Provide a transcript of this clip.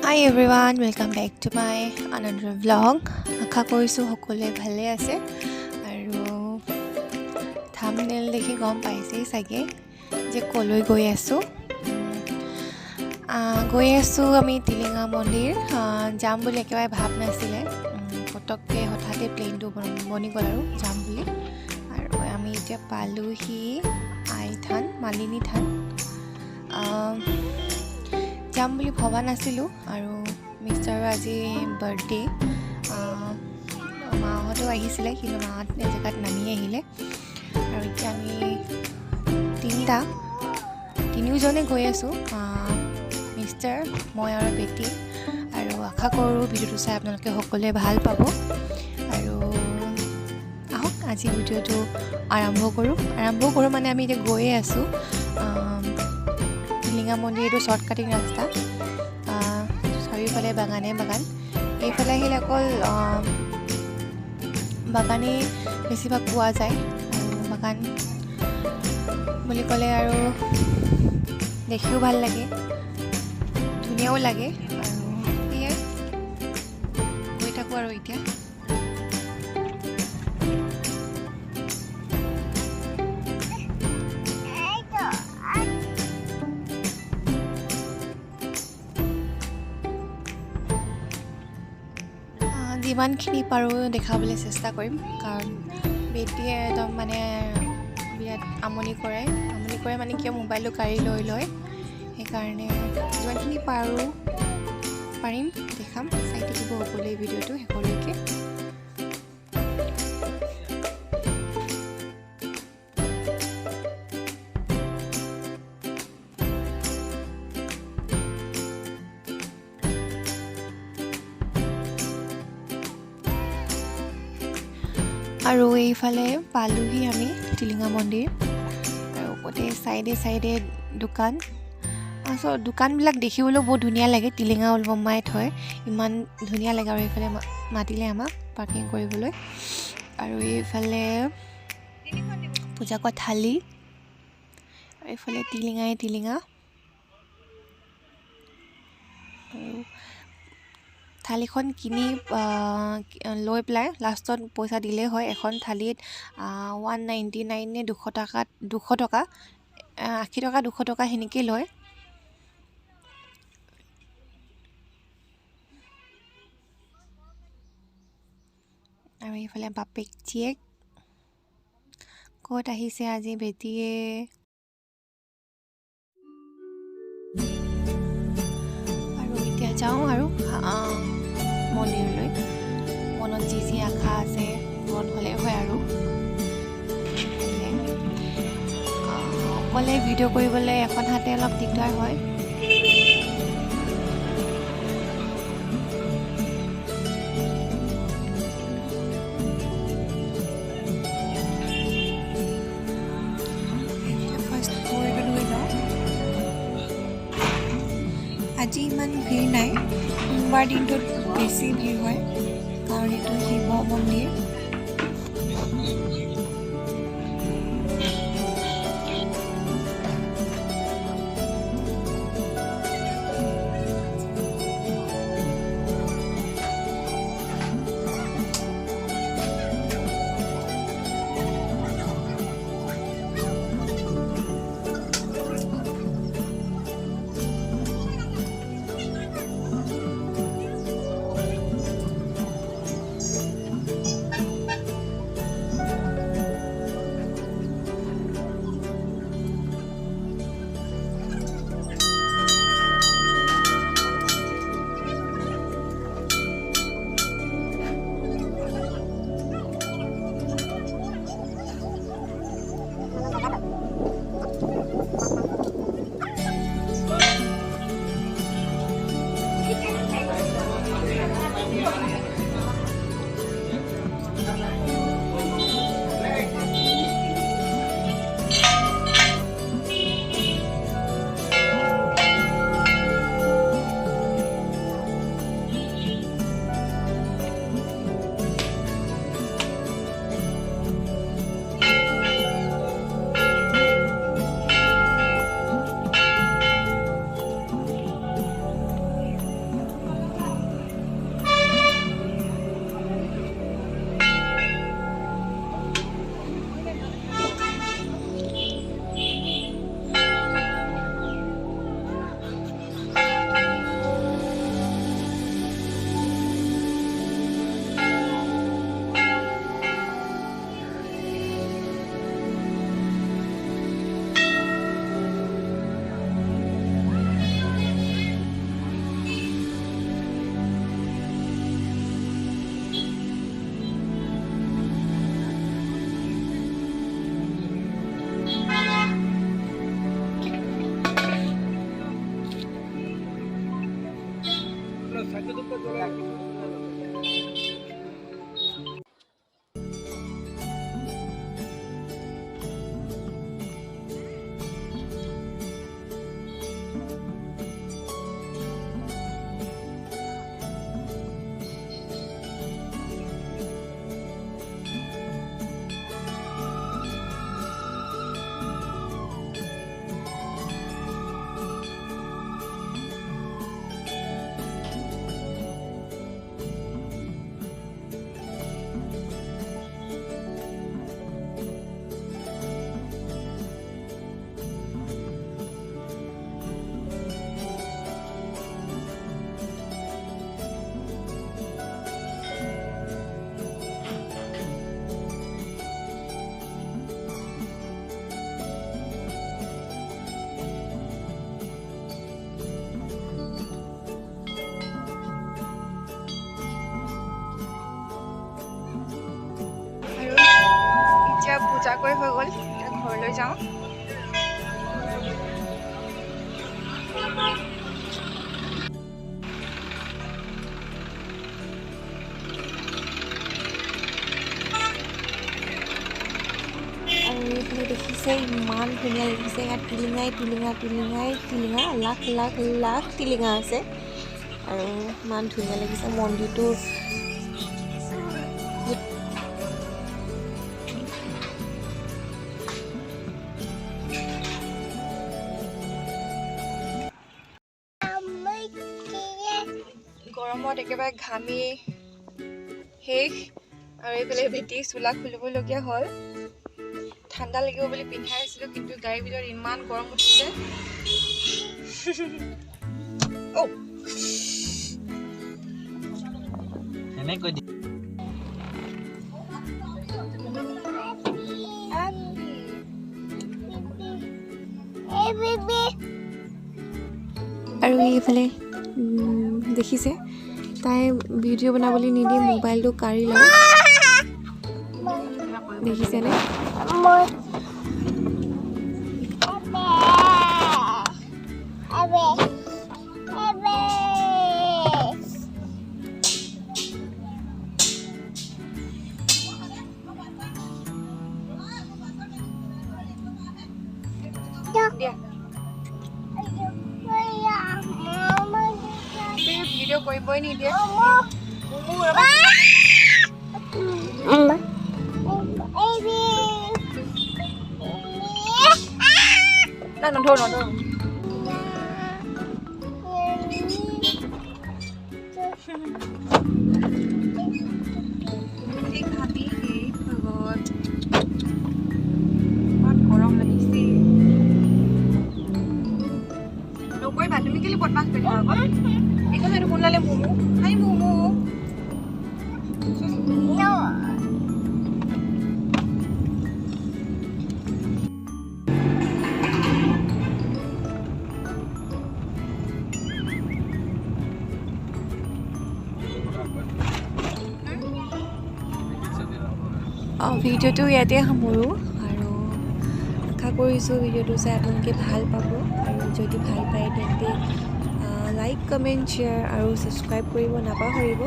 Hi everyone, welcome back to my another vlog. আশা কৰিছোঁ সকলোৱে ভালে আছে আৰু থাম্বনেইল দেখি গম পাইছেই চাগে যে কলৈ গৈ আছোঁ আমি টিলিঙা মন্দিৰ যাম বুলি একেবাৰে ভাব নাছিলে পটককৈ হঠাতে প্লেনটো বনি গ'ল আৰু যাম বুলি আৰু আমি এতিয়া পালোহি আই থান মালিনী থান যাম বুলি ভবা নাছিলোঁ আৰু মিষ্টাৰৰ আজি বাৰ্থডে মাহঁতেও আহিছিলে কিন্তু মাহঁত জেগাত নামি আহিলে আৰু এতিয়া আমি তিনিওজনে গৈ আছোঁ মিষ্টাৰ মই আৰু বেটি আৰু আশা কৰোঁ ভিডিঅ'টো চাই আপোনালোকে সকলোৱে ভাল পাব আৰু আহক আজি ভিডিঅ'টো আৰম্ভ কৰোঁ মানে আমি এতিয়া গৈয়ে আছোঁ টিলিঙা মন্দিৰ এইটো শ্বৰ্টকাটিং ৰাস্তা চাৰিওফালে বাগান এইফালে আহিলে অকল বাগানেই বেছিভাগ পোৱা যায় আৰু বাগান বুলি ক'লে আৰু দেখিও ভাল লাগে ধুনীয়াও লাগে আৰু সেয়াই গৈ থাকোঁ আৰু এতিয়া যিমানখিনি পাৰোঁ দেখাবলৈ চেষ্টা কৰিম কাৰণ বেটিয়ে একদম মানে বিৰাট আমনি কৰে মানে কিয় মোবাইলটো কাঢ়ি লৈ লয় সেইকাৰণে যিমানখিনি পাৰিম দেখাম চাই থাকিব সকলোৱে ভিডিঅ'টো শেষলৈকে আৰু এইফালে পালোহি আমি টিলিঙা মন্দিৰ আৰু গোটেই চাইডে দোকানবিলাক দেখিবলৈও বহুত ধুনীয়া লাগে টিলিঙা ওলমাই থয় ইমান ধুনীয়া লাগে আৰু এইফালে মাতিলে আমাক পাৰ্কিং কৰিবলৈ আৰু এইফালে পূজা কৰা থালি আৰু এইফালে টিলিঙা আৰু থালিখন কিনি লৈ পেলাই লাষ্টত পইচা দিলেই হয় এখন থালিত 199 নে 200 টকা 80 টকা 200 টকা সেনেকৈ লয় আৰু এইফালে বাপেক জীয়েক ক'ত আহিছে আজি বেটিয়ে আৰু এতিয়া যাওঁ আৰু মন্দিৰলৈ মনত যি আশা আছে পূৰণ হ'লে হয় আৰু অকলে ভিডিঅ' কৰিবলৈ এখন হাতে অলপ দিগদাৰ হয় আজি ইমান ভিৰ নাই সোমবাৰ দিনটোত বেছি ভিৰ হয় কাৰণ এইটো শিৱ মন্দিৰ পূজা কৰি হৈ গ'ল, এতিয়া ঘৰলৈ যাওঁ। আৰু এইফালে দেখিছে ইমান ধুনীয়া লাগিছে, ইয়াত টিলিঙা লাখ লাখ লাখ টিলিঙা আছে আৰু ইমান ধুনীয়া লাগিছে মন্দিৰটো। গৰমত একেবাৰে ঘামি শেষ আৰু এইফালে ভেটি চোলা খুলিবলগীয়া হ'ল। ঠাণ্ডা লাগিব বুলি পিন্ধাই আছিলোঁ, কিন্তু গাড়ীৰ ভিতৰত ইমান গৰম উঠিছে। আৰু এইফালে দেখিছে তাই ভিডিঅ' বনাবলৈ নিদি মোবাইলটো কাঢ়ি লয়, দেখিছেনে? ভিডিঅ' কৰিবই নিদিয়ে। নধৰো গৰম লাগিছে। নকৰিবা তুমি কেলে বদমাছ কৰি থাকা আকৌ? এইখন এইটো কোন লালে মমো হাই মমো ভিডিঅ'টো ইয়াতে সামৰোঁ আৰু আশা কৰিছোঁ ভিডিঅ'টো চাই আপোনালোকে ভাল পাব, আৰু যদি ভাল পায় তেন্তে লাইক, কমেণ্ট, শ্বেয়াৰ আৰু ছাবস্ক্ৰাইব কৰিব নাপাহৰিব।